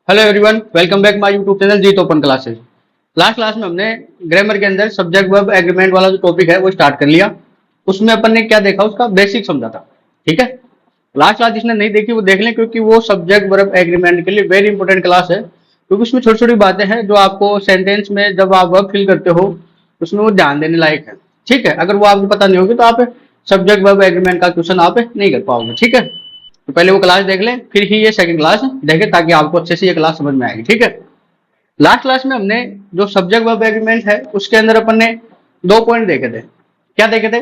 Hello everyone, welcome back my YouTube channel Jeet open classes. Last class में हमने grammar के अंदर subject verb agreement वाला जो टॉपिक है वो स्टार्ट कर लिया। उसमें अपन ने क्या देखा, उसका बेसिक समझा था। ठीक है, लास्ट क्लास जिसने नहीं देखी वो देख लें, क्योंकि वो सब्जेक्ट वर्ब एग्रीमेंट के लिए वेरी इंपॉर्टेंट क्लास है। क्योंकि उसमें छोटी छोटी बातें हैं जो आपको सेंटेंस में जब आप वर्ब फिल करते हो उसमें वो ध्यान देने लायक है। ठीक है, अगर वो आपको पता नहीं होगी तो आप सब्जेक्ट वर्ब एग्रीमेंट का क्वेश्चन आप नहीं कर पाओगे। ठीक है, तो पहले वो क्लास देख लें, फिर ही ये सेकंड क्लास देखें, ताकि आपको अच्छे से ये क्लास समझ में आएगी। ठीक है, लास्ट क्लास में हमने जो सब्जेक्ट वर्ब एग्रीमेंट है उसके अंदर अपन ने दो पॉइंट देखे थे। क्या देखे थे?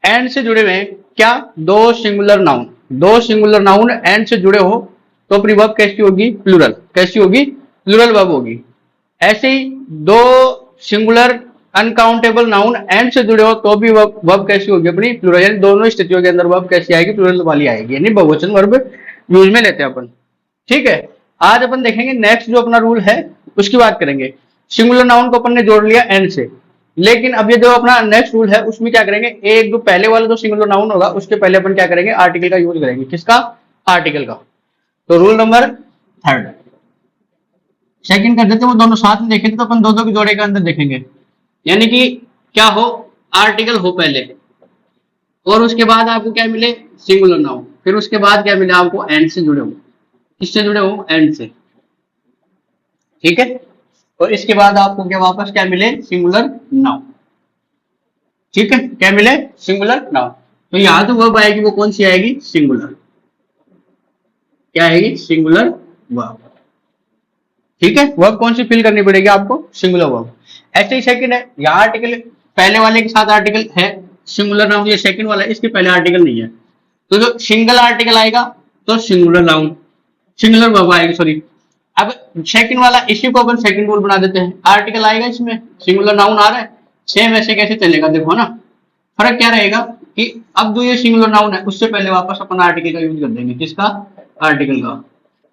एंड से जुड़े हुए हैं क्या? दो सिंगुलर नाउन एंड से जुड़े हो तो अपनी वर्ब कैसी होगी? प्लूरल। कैसी होगी? प्लूरल वर्ब होगी। ऐसे ही दो सिंगुलर अनकाउंटेबल नाउन एंड से जुड़े हो तो भी वर्ब कैसी होगी? अपनी प्लूरल। यानी दोनों स्थितियों के अंदर वर्ब कैसी आएगी? प्लूरल वाली आएगी, यानी बहुवचन वर्ब यूज में लेते हैं अपन। ठीक है, आज अपन देखेंगे नेक्स्ट जो अपना रूल है उसकी बात करेंगे। सिंगुलर नाउन को अपन ने जोड़ लिया एंड से, लेकिन अब ये जो अपना नेक्स्ट रूल है उसमें क्या करेंगे, एक जो पहले वाला जो सिंगुलर नाउन होगा उसके पहले अपन क्या करेंगे? आर्टिकल का यूज करेंगे। किसका? आर्टिकल का। तो रूल नंबर थर्ड, सेकंड कर देते, वो दोनों साथ में देखेंगे तो अपन दो दो के जोड़े के अंदर देखेंगे। यानी कि क्या हो? आर्टिकल हो पहले, और उसके बाद आपको क्या मिले? Singular noun. फिर उसके बाद क्या मिले आपको? एंड से जुड़े हो। किससे जुड़े हो? एंड से। ठीक है, और इसके बाद आपको क्या वापस क्या मिले? Singular noun. ठीक है, क्या मिले? Singular noun. तो यहां तो वर्ब आएगी, वो कौन सी आएगी? सिंगुलर। क्या आएगी? Singular verb. ठीक है, वर्ब कौन सी फिल करनी पड़ेगी आपको? Singular verb. ऐसे ही सेकंड है, यहाँ आर्टिकल पहले वाले के साथ आर्टिकल है, सिंगुलर नाउन। ये सेकंड वाला है, इसके पहले आर्टिकल नहीं है, तो जो सिंगल आर्टिकल आएगा तो सिंगुलर नाउन, सिंगुलर वर्ब आएगी, सॉरी। अब सेकंड वाला, इसी को अपन सेकंड रूल बना देते हैं। आर्टिकल आएगा इसमें, सिंगुलर नाउन आ रहा है, सेम ऐसे कैसे चलेगा? देखो ना, फर्क क्या रहेगा कि अब जो ये सिंगुलर नाउन है उससे पहले वापस अपन आर्टिकल का यूज कर देंगे। किसका? आर्टिकल का।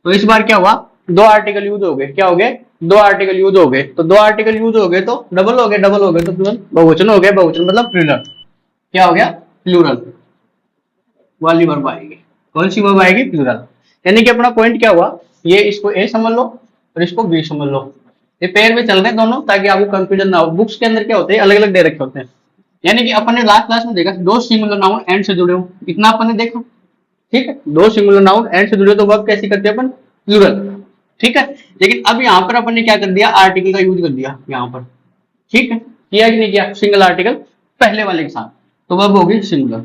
तो इस बार क्या हुआ? दो आर्टिकल यूज हो गए। क्या हो गए? दो आर्टिकल यूज हो गए। तो दो आर्टिकल यूज हो गए तो डबल हो गए, डबल हो गए तो तुरंत बहुवचन हो गया। बहुवचन मतलब प्लूरल। क्या हो गया? प्लूरल वाली वर्ब आएगी। कौन सी वर्ब आएगी? प्लूरल। यानी कि अपना पॉइंट क्या हुआ, ये इसको ए समझ लो और इसको बी समझ लो। ये पेयर में चल रहे दोनों, ताकि आपको कंफ्यूजन ना हो। बुक्स के अंदर क्या होते हैं? अलग अलग दे रखे होते हैं। यानी कि अपन ने लास्ट क्लास में देखा दो सिंगुलर नाउन एंड से जुड़े हो, इतना अपन ने देखा। ठीक है, दो सिंगुलर नाउन एंड से जुड़े तो वर्ब कैसी करते हैं अपन? प्लूरल। ठीक है, लेकिन अब यहाँ पर अपन ने क्या कर दिया? आर्टिकल का यूज कर दिया यहाँ पर। ठीक है, किया कि नहीं किया? सिंगल आर्टिकल पहले वाले के साथ, तो वर्ब होगी सिंगुलर।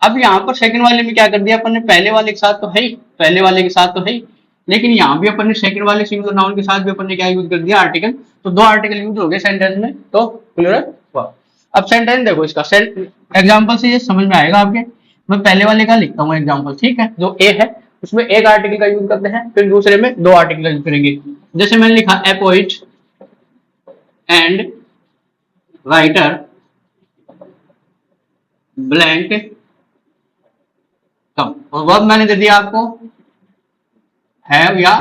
अब यहाँ पर सेकंड वाले में क्या कर दिया अपन ने? पहले वाले के साथ तो है ही, पहले वाले के साथ तो है ही, लेकिन यहाँ भी अपन ने सेकंड वाले सिंगुलर नाउन के साथ भी अपन ने क्या यूज कर दिया? आर्टिकल। तो दो आर्टिकल यूज हो गए सेंटेंस में, तो प्लूरल वर्ब। अब सेंटेंस देखो, इसका एग्जाम्पल से ये समझ में आएगा आपके। मैं पहले वाले का लिखता हूँ एग्जाम्पल। ठीक है, जो ए है उसमें एक आर्टिकल का यूज करते हैं, फिर दूसरे में दो आर्टिकल का यूज करेंगे। जैसे मैंने लिखा a poet and writer blank come, और वर्ब मैंने दे दिया आपको हैव या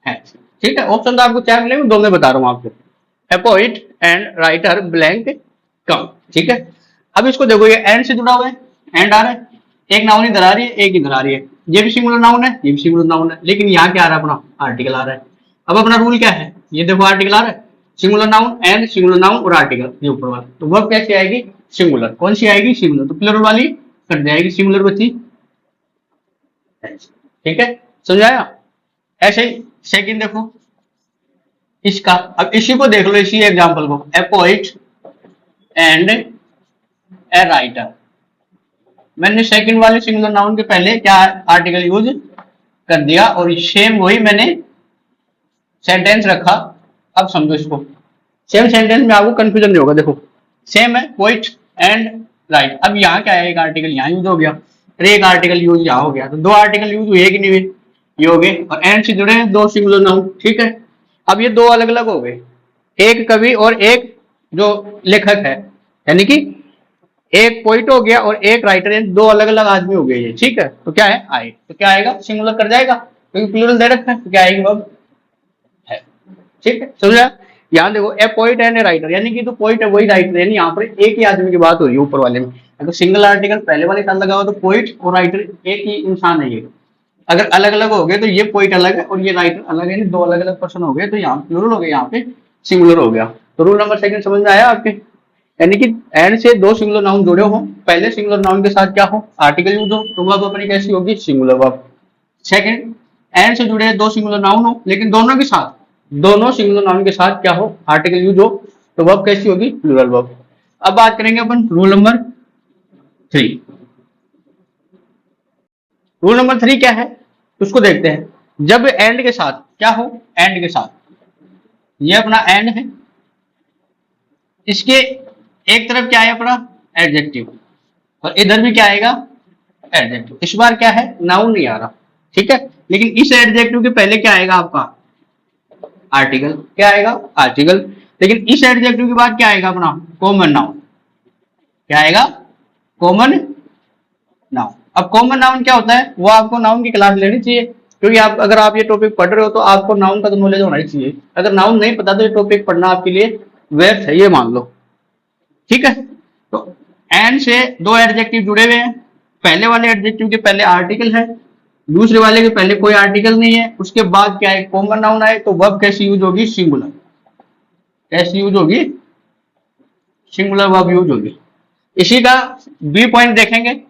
हैज। ठीक है, ऑप्शन तो आपको क्या मिलेंगे? दो में बता रहा हूं आपको, a poet and writer blank come. ठीक है, अब इसको देखो, ये एंड से जुड़ा हुआ है, एंड आ रहा है, एक नाउन इधर आ रही है, एक इधर आ रही है। ये भी सिंगुलर नाउन है, ये भी सिंगुलर नाउन है, लेकिन यहाँ क्या आ रहा है? अपना आर्टिकल आ रहा है। अब अपना रूल क्या है? ये देखो आर्टिकल आ रहा है, singular noun and singular noun और आर्टिकल, ये ऊपर वाला। तो वर्ब कैसी आएगी? सिंगुलर। कौन सी आएगी? सिंगुलर। तो प्लूरल वाली कट जाएगी, सिंगुलर बची। ठीक है, समझाया? ऐसे ही सेकंड देखो इसका, अब इसी को देख लो, इसी एग्जांपल को, ए पोइट एंड ए राइटर। मैंने सेकंड वाले सिंगुलर नाउन के पहले क्या आर्टिकल यूज कर दिया, और सेम वही मैंने सेंटेंस रखा। अब समझो इसको, सेम सेंटेंस में आपको कंफ्यूजन नहीं होगा। देखो सेम है, पोइट एंड राइट। अब यहाँ क्या है? एक आर्टिकल यहाँ यूज हो गया और एक आर्टिकल यूज यहाँ हो गया, तो दो आर्टिकल यूज हुए कि नहीं हुए? ये हो गए, और एंड से जुड़े हैं दो सिंगुलर नाउन। ठीक है, अब ये दो अलग अलग हो गए, एक कवि और एक जो लेखक है, यानी कि एक पोइट हो गया और एक राइटर, यानी दो अलग अलग आदमी हो गए ये। ठीक है, तो क्या है? आए, तो क्या आएगा? सिंगुलर कर जाएगा, क्योंकि प्लूरल दे रखा है, तो क्या आएगी? वर्ब है। ठीक है, समझा? यहाँ देखो, ए पोइट एंड ए राइटर, यानी कि जो पोइट है वही राइटर, यानी यहाँ पर एक ही आदमी की बात हो रही है ऊपर वाले में। अगर सिंगल आर्टिकल पहले वाले साथ लगा हो तो पोइट और राइटर एक ही इंसान है ये। अगर अलग अलग हो गए तो ये पॉइंट अलग है और ये राइटर अलग है, दो अलग अलग पर्सन हो गए तो यहाँ प्लूरल हो गया, यहाँ पे सिंगुलर हो गया। तो रूल नंबर सेकंड समझ में आया आपके? यानी कि एंड से दो सिंगुलर नाउन जुड़े हो, पहले सिंगुलर नाउन के साथ क्या हो, आर्टिकल यूज हो, तो वर्ब अपनी कैसी होगी, सिंगुलर वर्ब। सेकंड, एंड से जुड़े दो सिंगुलर नाउन हो लेकिन दोनों के साथ, दोनों सिंगुलर नाउन के साथ क्या हो, आर्टिकल यूज हो, तो वर्ब कैसी होगी, प्लूरल वर्ब। अब बात करेंगे अपन रूल नंबर 3। रूल नंबर 3 क्या है उसको देखते हैं। जब एंड के साथ क्या हो, एंड के साथ, ये अपना एंड है, इसके एक तरफ क्या है अपना एडजेक्टिव और इधर भी क्या आएगा एडजेक्टिव। इस बार क्या है, नाउन नहीं आ रहा, ठीक है, लेकिन इस एडजेक्टिव के पहले क्या आएगा आपका आर्टिकल, क्या आएगा आर्टिकल, लेकिन इस एडजेक्टिव के बाद क्या आएगा अपना कॉमन नाउन, क्या आएगा कॉमन नाउन। अब कॉमन नाउन क्या होता है वो आपको नाउन की क्लास लेनी चाहिए, क्योंकि आप अगर आप ये टॉपिक पढ़ रहे हो तो आपको नाउन का तो नॉलेज होना ही चाहिए। अगर नाउन नहीं पता तो ये टॉपिक पढ़ना आपके लिए व्यर्थ है, ये मान लो, ठीक है। तो एंड से दो एडजेक्टिव जुड़े हुए हैं, पहले वाले एडजेक्टिव के पहले आर्टिकल है, दूसरे वाले के पहले कोई आर्टिकल नहीं है, उसके बाद क्या है कॉमन नाउन आए तो वर्ब कैसी यूज होगी, सिंगुलर, कैसी यूज होगी, सिंगुलर वर्ब यूज होगी। इसी का बी पॉइंट देखेंगे,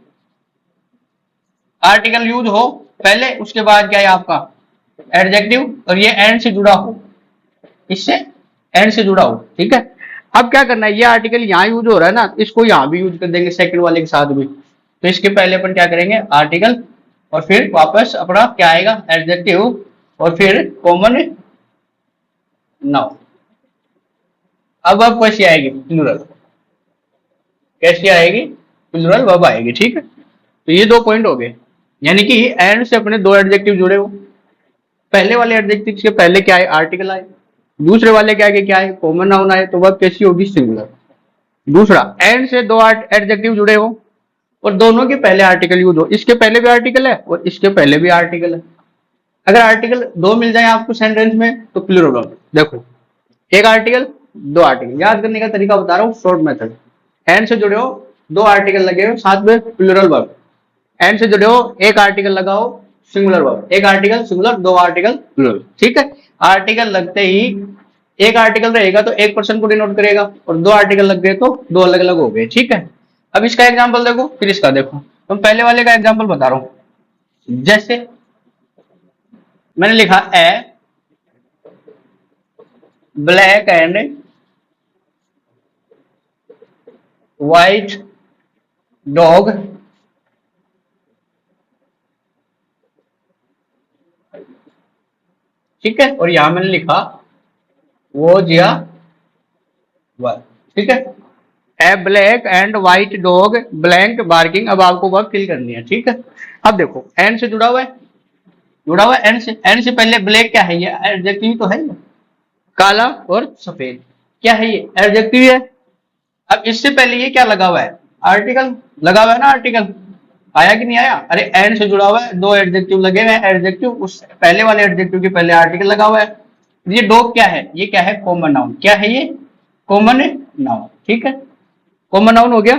आर्टिकल यूज हो पहले, उसके बाद क्या है आपका एडजेक्टिव और ये एंड से जुड़ा हो, इससे एंड से जुड़ा हो, ठीक है। अब क्या करना है, ये आर्टिकल यहाँ यूज हो रहा है ना, इसको यहाँ भी यूज कर देंगे सेकंड वाले के साथ भी। तो इसके पहले अपन क्या करेंगे आर्टिकल और फिर वापस अपना क्या आएगा एडजेक्टिव और फिर कॉमन नाउन। अब कैसी आएगी प्लूरल, कैसी आएगी प्लूरल वर्ब आएगी, ठीक है। तो ये दो पॉइंट हो गए, यानी कि एंड से अपने दो एडजेक्टिव जुड़े हो, पहले वाले एडजेक्टिव के पहले क्या है आर्टिकल आए, दूसरे वाले क्या है क्या है कॉमन नाउन आए, तो वर्ब कैसी होगी सिंगुलर। दूसरा, एंड से दो एडजेक्टिव जुड़े हो और दोनों के पहले आर्टिकल यूज हो, इसके पहले भी आर्टिकल है और इसके पहले भी आर्टिकल है। अगर आर्टिकल दो मिल जाए आपको सेंटेंस में तो प्लूरल वर्ब। देखो एक आर्टिकल दो आर्टिकल, याद करने का तरीका बता रहा हूँ शॉर्ट मेथड। एंड से जुड़े हो दो आर्टिकल लगे हो साथ में प्लूरल वर्ब, एंड से जुड़े हो एक आर्टिकल लगाओ सिंगुलर वर्ब, एक आर्टिकल सिंगुलर दो आर्टिकल प्लूरल, ठीक है। आर्टिकल लगते ही एक आर्टिकल रहेगा तो एक पर्सन को डिनोट करेगा और दो आर्टिकल लग गए तो दो अलग अलग हो गए, ठीक है। अब इसका एग्जांपल देखो फिर इसका देखो, तो पहले वाले का एग्जांपल बता रहा हूं। जैसे मैंने लिखा ए ब्लैक एंड व्हाइट डॉग ठीक है, और यहां मैंने लिखा वो जिया वर्ब, ठीक है। A black and white dog blank barking. अब आपको वर्ब फिल करनी है, ठीक है। अब देखो एंड से जुड़ा हुआ है, जुड़ा हुआ है एंड से, एंड से पहले ब्लैक क्या है, ये एडजेक्टिव तो है, काला और सफेद, क्या है ये एडजेक्टिव है। अब इससे पहले ये क्या लगा हुआ है आर्टिकल, लगा हुआ है ना आर्टिकल, आया कि नहीं आया, अरे एंड से जुड़ा हुआ है, दो एडजेक्टिव लगे हुए हैं, एडजेक्टिव उस पहले वाले एडजेक्टिव के पहले आर्टिकल लगा हुआ है। ये डॉग क्या है, ये क्या है कॉमन नाउन, क्या है ये कॉमन नाउन, ठीक है, कॉमन नाउन हो गया।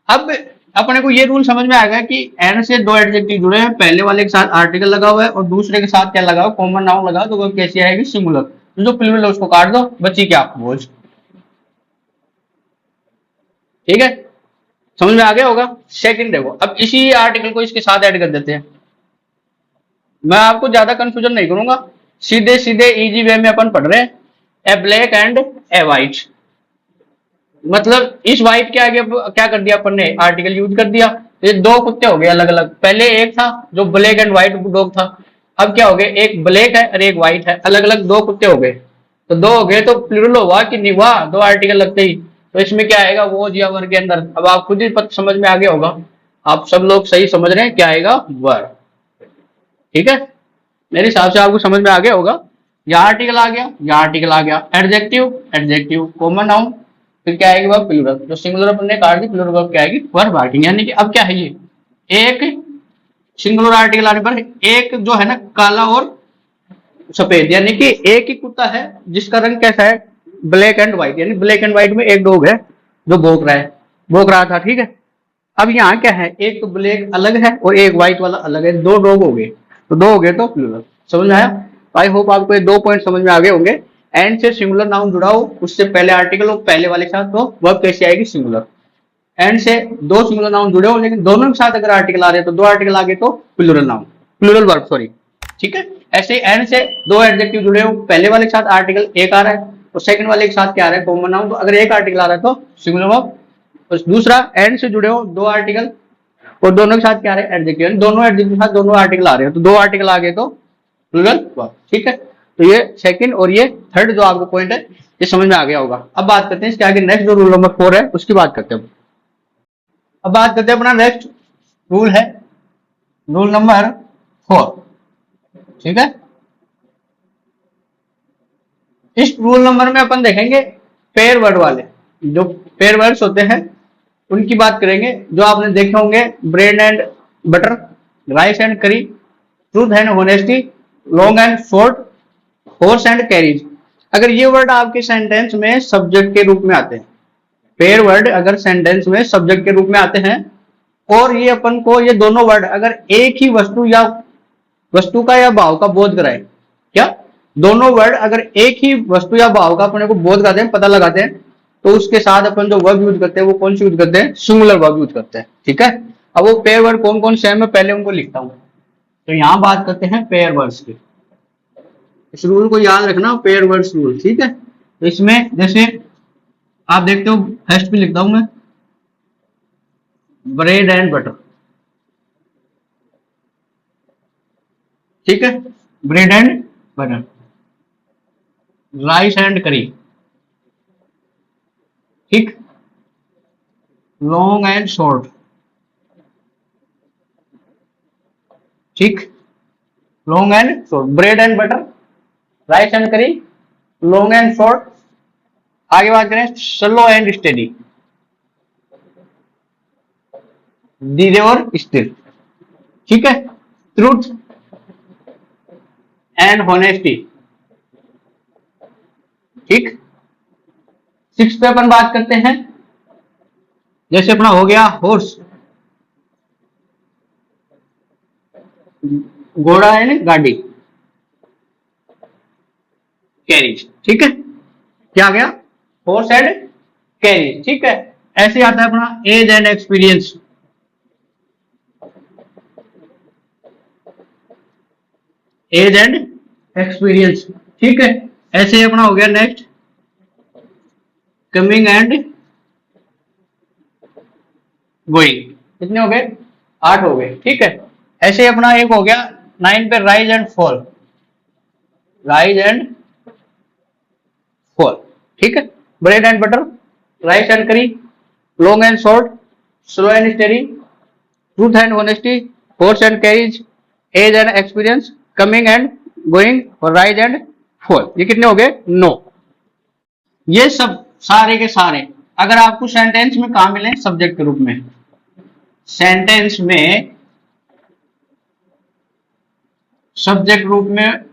अब अपने को ये रूल समझ में आ गया कि एंड से दो एडजेक्टिव जुड़े हैं, पहले वाले के साथ आर्टिकल लगा हुआ है और दूसरे के साथ क्या लगा हुआ कॉमन नाउन लगा, तो वो कैसी आएगी सिंगुलर, जो प्लूरल है उसको काट दो, बची क्या बोझ, ठीक है, समझ में आ गया होगा। सेकंड देखो, अब इसी आर्टिकल को इसके साथ ऐड कर देते हैं, मैं आपको ज्यादा कंफ्यूजन नहीं करूंगा, सीधे सीधे इजी वे में अपन पढ़ रहे हैं। ए ब्लैक एंड ए व्हाइट, मतलब इस व्हाइट के आगे क्या कर दिया अपन ने आर्टिकल यूज कर दिया, ये दो कुत्ते हो गए अलग अलग, पहले एक था जो ब्लैक एंड व्हाइट डॉग था, अब क्या हो गए एक ब्लैक है और एक व्हाइट है, अलग अलग दो कुत्ते हो गए, तो दो हो गए तो प्लूरल हुआ कि नहीं हुआ, दो आर्टिकल लगते ही, तो इसमें क्या आएगा वो जिया वर्ग के अंदर। अब आप खुद ही समझ में आ गया होगा, आप सब लोग सही समझ रहे हैं, क्या आएगा वर्ग, ठीक है, मेरे हिसाब से आपको समझ में आ गया होगा। यहाँ आर्टिकल आ गया, यहाँ आर्टिकल आ गया, एडजेक्टिव एडजेक्टिव कॉमन नाउन, फिर क्या आएगी वर्ब प्लूरल, जो सिंगुलर अपन ने काट दी प्लूरल वर्ब क्या आएगी वर्ब आर्टिकल। यानी कि अब क्या है ये एक सिंगुलर आर्टिकल आने पर एक जो है ना काला और सफेद, यानी कि एक ही कुत्ता है जिसका रंग कैसा है ब्लैक एंड व्हाइट, यानी ब्लैक एंड व्हाइट में एक डॉग है जो भौंक रहा है, भौंक रहा था, ठीक है। अब यहाँ क्या है एक तो ब्लैक अलग है और एक व्हाइट वाला अलग है, दो डॉग हो गए, तो दो हो गए तो प्लूरल। समझ में आया? आई होप आपको ये दो पॉइंट समझ में आ गए होंगे। एंड से सिंगुलर नाउन जुड़ा हो, उससे पहले आर्टिकल हो पहले वाले के साथ, तो वर्ब कैसे आएगी? सिंगुलर। एंड से दो सिंगुलर नाउन जुड़े हो लेकिन दोनों के साथ अगर आर्टिकल आ रहे हैं तो दो आर्टिकल आ गए तो plural noun, plural verb sorry. ठीक है। ऐसे एंड से दो एडजेक्टिव जुड़े हो, पहले वाले के साथ आर्टिकल एक आ रहा है और सेकंड वाले के साथ क्या आ रहा है? Common noun. तो अगर एक आर्टिकल आ रहा है तो सिंगुलर वर्ब, और दूसरा एंड से जुड़े हो दो आर्टिकल और दोनों के साथ क्या आ रहे हैं? एडजेक्टिव। दोनों एडजेक्टिव के साथ दोनों आर्टिकल आ रहे हैं तो दो आर्टिकल आ गए तो प्लूरल वर्ब। ठीक है। तो ये सेकंड और ये थर्ड जो आपको पॉइंट है ये समझ में आ गया होगा। अब बात करते हैं इसके आगे नेक्स्ट जो रूल नंबर 4 है उसकी बात करते हैं। अब बात करते हैं अपना नेक्स्ट रूल है रूल नंबर 4। ठीक है। इस रूल नंबर में अपन देखेंगे पेयर वर्ड वाले, जो पेयर वर्ड्स होते हैं उनकी बात करेंगे। जो आपने देखे होंगे bread and butter, rice and curry, truth and honesty, long and short, horse and carriage. अगर ये वर्ड आपके सेंटेंस में सब्जेक्ट के रूप में आते हैं, पेयर वर्ड अगर सेंटेंस में सब्जेक्ट के रूप में आते हैं और ये अपन को ये दोनों वर्ड अगर एक ही वस्तु या वस्तु का या भाव का बोध कराए, क्या दोनों वर्ड अगर एक ही वस्तु या भाव का अपने को बोध कराते हैं, पता लगाते हैं, तो उसके साथ अपन जो वर्ब यूज करते हैं वो कौन सी यूज करते हैं? सिंगुलर वर्ब यूज करते हैं। ठीक है। अब वो पेयर वर्ड कौन कौन से हैं मैं पहले उनको लिखता हूं। तो यहां बात करते हैं पेयर वर्ड्स की। इस रूल को याद रखना, पेयर वर्ड्स रूल। ठीक है। तो इसमें जैसे आप देखते हो फर्स्ट भी लिखता हूं मैं, ब्रेड एंड बटर। ठीक है। Bread and butter, rice and curry. ठीक। Long and short. ठीक। Long and short, bread and butter, rice and curry, long and short. आगे बात करें स्लो एंड स्टेडी, धीरे और स्थिर। ठीक है। Truth and honesty. ठीक। सिक्स पे अपन बात करते हैं, जैसे अपना हो गया हॉर्स, घोड़ा एंड गाड़ी, कैरीज। ठीक है। क्या आ गया? Horse and carriage. ठीक है। ऐसे आता है अपना age and experience, age and experience. ठीक है। ऐसे ही अपना हो गया नेक्स्ट कमिंग एंड गोइंग। कितने हो गए? 8 हो गए। ठीक है। ऐसे ही अपना एक हो गया 9 पे rise and fall, rise and fall. ठीक है। Bread and butter, rice and curry, long and short, slow and steady, truth and honesty, horse and carriage, age and experience, coming and going और राइज एंड फॉल। ये कितने हो गए? 9। ये सब सारे के सारे अगर आपको सेंटेंस में कहा मिले सब्जेक्ट के रूप में, सेंटेंस में सब्जेक्ट रूप में,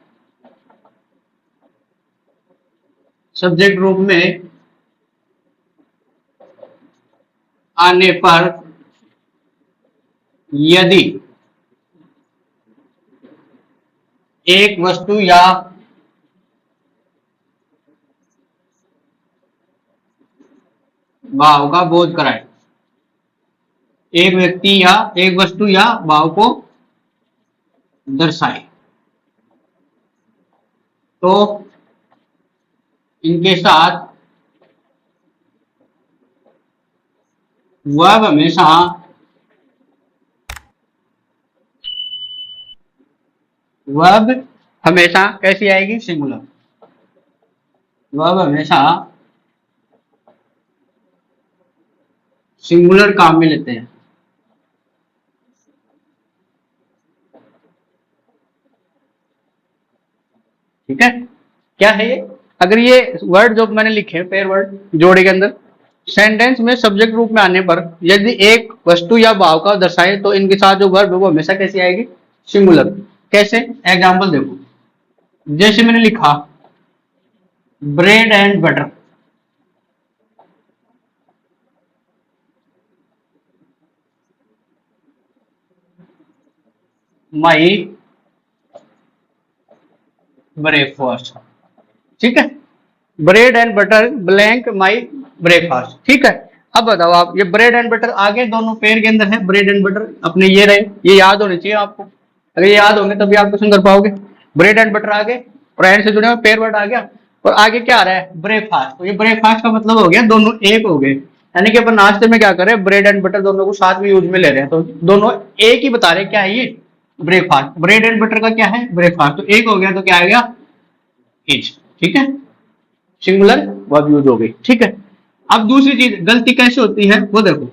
सब्जेक्ट रूप में आने पर यदि एक वस्तु या भाव का बोध कराए, एक व्यक्ति या एक वस्तु या भाव को दर्शाए, तो इनके साथ वर्ब हमेशा वर्ब हमेशा कैसी आएगी? सिंगुलर। वर्ब हमेशा सिंगुलर काम में लेते हैं। ठीक है। क्या है ये? अगर ये वर्ड जो मैंने लिखे पेयर वर्ड जोड़े के अंदर सेंटेंस में सब्जेक्ट रूप में आने पर यदि एक वस्तु या भाव का दर्शाए तो इनके साथ जो वर्ब है वो हमेशा कैसी आएगी? सिंगुलर। कैसे? एग्जांपल देखो, जैसे मैंने लिखा bread and butter, my breakfast. ठीक है, bread and butter blank my breakfast. ठीक है, अब बताओ आप, ये ब्रेड एंड बटर आगे दोनों पेड़ के अंदर है, ब्रेड एंड बटर अपने ये रहे, ये याद होने चाहिए आपको, अगर ये याद होंगे तभी आप क्वेश्चन कर पाओगे। ब्रेड एंड बटर आगे और एंड से जुड़े हुए पेड़ वर्ड आ गया, और आगे क्या आ रहा है, ब्रेकफास्ट। तो ये ब्रेकफास्ट का मतलब हो गया दोनों एक हो गए, यानी कि अपन नाश्ते में क्या कर रहे हैं, ब्रेड एंड बटर दोनों को साथ में यूज में ले रहे हैं, तो दोनों एक ही बता रहे हैं क्या है ये, ब्रेकफास्ट। ब्रेड एंड बटर का क्या है, ब्रेकफास्ट, तो एक हो गया तो क्या आ गया, इज। ठीक है, सिंगुलर वर्ब यूज हो गई। ठीक है, अब दूसरी चीज गलती कैसे होती है वो देखो,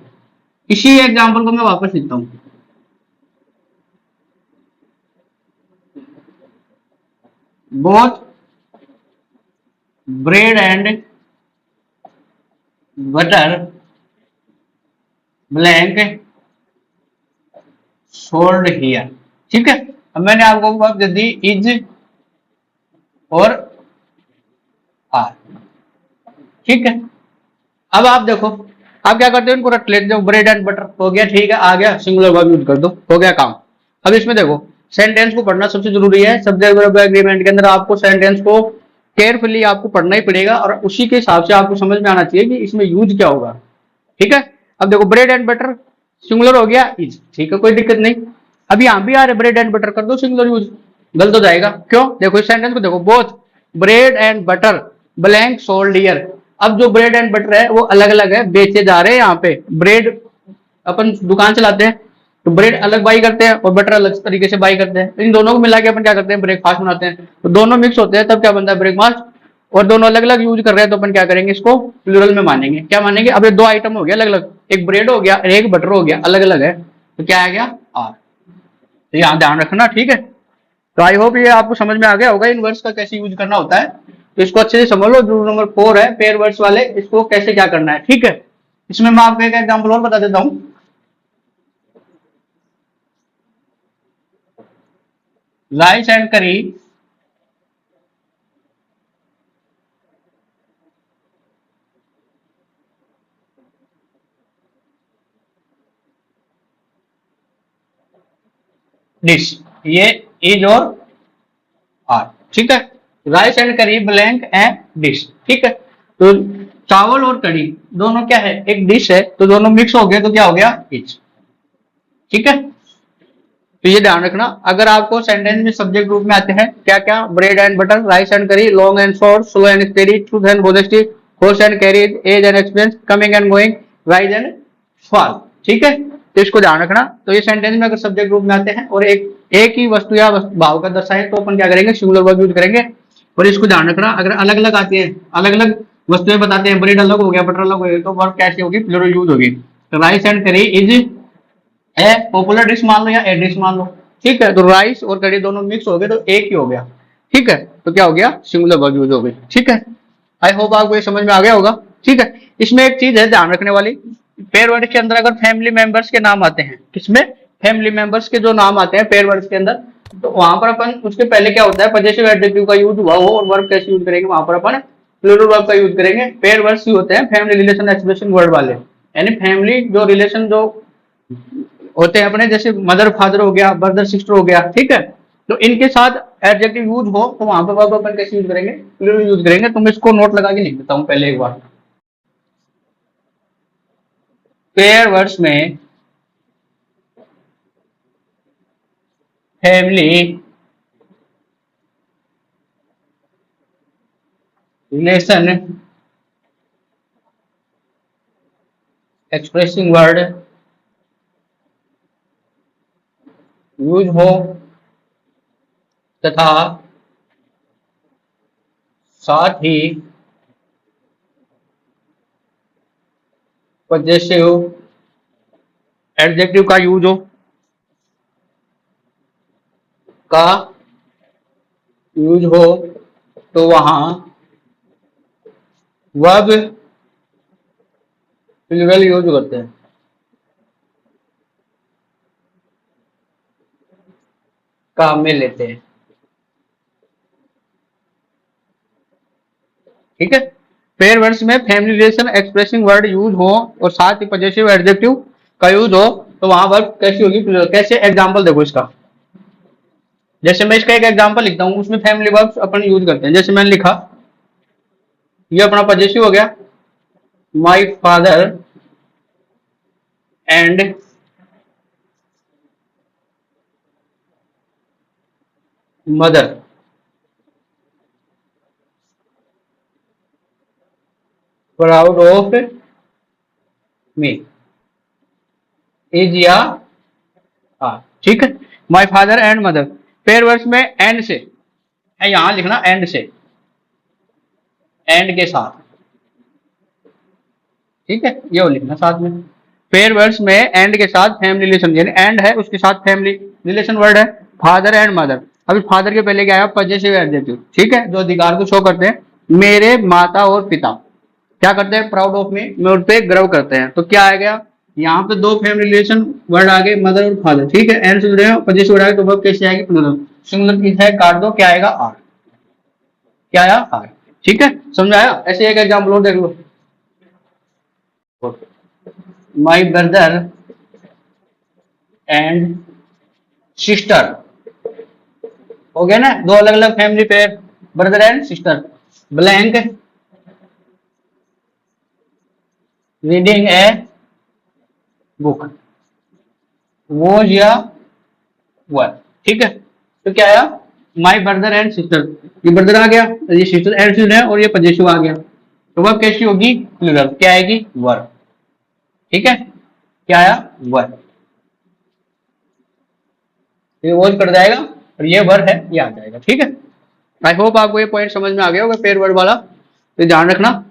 इसी एग्जांपल को मैं वापस लिखता हूं। Both bread and butter blank sold here. ठीक है, अब मैंने आपको वर्ब दे दी इज और आर। ठीक है, अब आप देखो, आप क्या करते हो, इनको रट लेते हो, ब्रेड एंड बटर हो गया, ठीक है, आ गया, सिंगुलर वर्ब यूज कर दो, हो गया काम। अब इसमें देखो, सेंटेंस को पढ़ना सबसे जरूरी है, सब्जेक्ट वर्ब एग्रीमेंट के अंदर आपको सेंटेंस को केयरफुली आपको पढ़ना ही पड़ेगा, और उसी के हिसाब से आपको समझ में आना चाहिए कि इसमें यूज क्या होगा। ठीक है, अब देखो ब्रेड एंड बटर सिंगुलर हो गया इज, ठीक है, कोई दिक्कत नहीं। अब यहाँ भी आ रहे ब्रेड एंड बटर, कर दो सिंगुलर यूज, गलत हो जाएगा, क्यों, देखो इस सेंटेंस को देखो, both bread and butter blank sold here. अब जो ब्रेड एंड बटर है वो अलग अलग है, बेचे जा रहे हैं यहाँ पे। ब्रेड अपन दुकान चलाते हैं तो ब्रेड अलग बाई करते हैं और बटर अलग तरीके से बाई करते हैं, इन दोनों को मिला के अपन क्या करते हैं, ब्रेकफास्ट बनाते हैं। तो दोनों मिक्स होते हैं तब क्या बनता है, ब्रेकफास्ट। और दोनों अलग अलग यूज कर रहे हैं तो अपन क्या करेंगे, इसको प्लूरल में मानेंगे। क्या मानेंगे, अब ये दो आइटम हो गया अलग अलग, एक ब्रेड हो गया एक बटर हो गया, अलग अलग है, तो क्या आ गया, आर। तो यहाँ ध्यान रखना। ठीक है, तो आई होप ये आपको समझ में आ गया होगा इनवर्स का कैसे यूज करना होता है, तो इसको अच्छे से समझ लो। रूल नंबर 4 है पेयर वर्ड्स वाले, इसको कैसे क्या करना है। ठीक है, इसमें मैं आपको एक एग्जांपल और बता देता हूं। राइस एंड करी डिश, ये इज और आर। ठीक है, राइस एंड करी ब्लैंक एंड डिश। ठीक है, तो चावल और कड़ी दोनों क्या है, एक डिश है, तो दोनों मिक्स हो गए तो क्या हो गया, इज। ठीक है, तो ये ध्यान रखना, अगर आपको सेंटेंस में सब्जेक्ट ग्रुप में आते हैं क्या क्या, bread and butter, rice and curry, long and short, slow and steady, truth and honesty, horse and carriage, age and experience, coming and going, rise and fall. ठीक है, तो इसको ध्यान रखना। तो ये सेंटेंस में अगर सब्जेक्ट ग्रुप में आते हैं और एक ही वस्तु या भाव का दर्शाए तो अपन क्या करेंगे, सिंगुलर वर्ब यूज करेंगे। और इसको ध्यान रखना, अगर अलग अलग आती है, अलग अलग वस्तुएं बताते हैं, ब्रेड अलग हो गया बटर अलग हो गया, तो वर्ब कैसे होगी, प्लूरल यूज होगी। तो राइस एंड करी इज है पॉपुलर डिश मान लो या ए डिश मान लो। ठीक है, तो राइस और कड़ी दोनों मिक्स हो गए तो एक ही हो गया। ठीक है, तो क्या हो गया, सिंगुलर वर्ब यूज हो गई। ठीक है, आई होप आपको ये समझ में आ गया होगा। ठीक है, इसमें एक चीज है ध्यान रखने वाली, पेयर वर्ड के अंदर अगर फैमिली मेंबर्स के नाम आते हैं, किसमें, फैमिली मेंबर्स के जो नाम आते हैं पेयर वर्ड्स के अंदर, तो वहां पर अपन उसके पहले क्या होता है, पजेसिव एडजेक्टिव का यूज हुआ हो, और वर्ब कैसे यूज करेंगे, वहां पर अपन प्लूरल वर्ब का यूज करेंगे। पेयर वर्ड्स ही होते हैं फैमिली रिलेशन एक्सप्रेशन वर्ड वाले, यानी फैमिली जो रिलेशन जो होते हैं अपने, जैसे मदर फादर हो गया, ब्रदर सिस्टर हो गया। ठीक है, तो इनके साथ एडजेक्टिव यूज हो तो वहां पर वर्ब अपन कैसे यूज करेंगे, प्लूरल यूज करेंगे। तो मैं इसको नोट लगा के लिख देता हूं पहले एक बार। पेयर वर्ड्स में family relation expressing word use हो तथा साथ ही पजेसिव एडजेक्टिव का यूज हो का यूज हो तो वहां वर्ब प्लूरल यूज करते हैं। काम में लेते हैं। ठीक है, पेयर वर्ड्स में family relation expressing word use हो और साथ ही पजेसिव एडजेक्टिव का यूज हो तो वहां वर्ब कैसी होगी, कैसे, एग्जांपल देखो इसका। जैसे मैं इसका एक एग्जांपल लिखता हूँ, उसमें फैमिली वर्ब्स अपन यूज करते हैं। जैसे मैंने लिखा, ये अपना पॉजेसिव हो गया, my father and mother proud of me is या आर। ठीक है, my father and mother, pair words में एंड से है, यहां लिखना एंड से, एंड के साथ। ठीक है, ये वो लिखना साथ में। पेयर वर्ड्स में एंड के साथ फैमिली रिलेशन, यानी एंड है उसके साथ फैमिली रिलेशन वर्ड है, फादर एंड मदर। अभी फादर के पहले क्या आया, पॉजेसिव एडजेक्टिव। ठीक है, जो अधिकार को शो करते हैं, मेरे माता और पिता क्या करते हैं, प्राउड ऑफ मी, मैं उन पे गर्व करते हैं। तो क्या आ गया, यहाँ पे दो फैमिली रिलेशन वर्ड आ गए, मदर और फादर। ठीक है, एंड से जुड़े हैं, पॉजेसिव वर्ड आ गए, तो वर्ब कैसे आएगी, प्लूरल। सिंगुलर की है, काट दो, क्या आएगा, आर। क्या आया, आर। ठीक है, समझाया। ऐसे एक एग्जाम्पल और देख लो, माई ब्रदर एंड सिस्टर, हो गया ना, दो अलग अलग family pair, brother and sister. Blank reading a book, was या वर। ठीक है, तो क्या आया, माई ब्रदर एंड सिस्टर, ये ब्रदर आ गया, ये सिस्टर एंड सिस्टर है, और ये पॉजेसिव आ गया, तो वह कैसी होगी, प्लूरल। क्या आएगी, वर। ठीक है, क्या आया, वर, ये वॉज कर जाएगा, और ये वर है, ये आ जाएगा। ठीक है, आई होप आपको ये पॉइंट समझ में आ गया होगा पेयर वर्ड वाला, तो ध्यान रखना।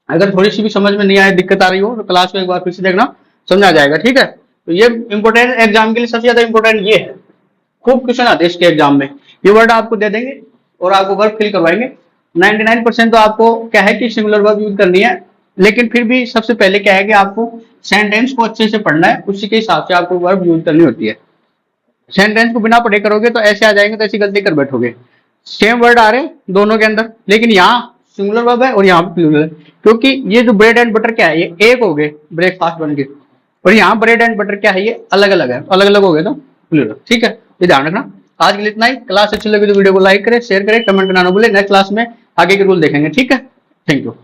अगर थोड़ी सी भी समझ में नहीं आए, दिक्कत आ रही हो, तो क्लास को एक बार फिर से देखना, समझ आ जाएगा। ठीक है, तो ये इंपोर्टेंट एग्जाम के लिए सबसे ज्यादा इंपोर्टेंट ये है, खूब क्वेश्चन आते हैं इसके एग्जाम में। ये वर्ड आपको दे देंगे और आपको वर्ब फिल करवाएंगे। 99% तो आपको क्या है कि सिंगुलर वर्ब यूज करनी है, लेकिन फिर भी सबसे पहले क्या है कि आपको सेंटेंस को अच्छे से पढ़ना है, उसी के हिसाब से आपको वर्ब यूज करनी होती है। सेंटेंस को बिना पढ़े करोगे तो ऐसे आ जाएंगे, तो ऐसी गलती कर बैठोगे। सेम वर्ड आ रहे हैं दोनों के अंदर, लेकिन यहाँ सिंगुलर वर्ब है और यहाँ पे प्लूरल है, क्योंकि ये जो ब्रेड एंड बटर क्या है, ये एक हो गए ब्रेकफास्ट बन के, और यहाँ ब्रेड एंड बटर क्या है, ये अलग अलग है, अलग अलग हो गए तो प्लूरल। ठीक है, ये ध्यान रखना। आज के लिए इतना ही। क्लास अच्छी लगी तो वीडियो को लाइक करें, शेयर करें, कमेंट करना ना भूलें। नेक्स्ट क्लास में आगे के रूल देखेंगे। ठीक है, थैंक यू।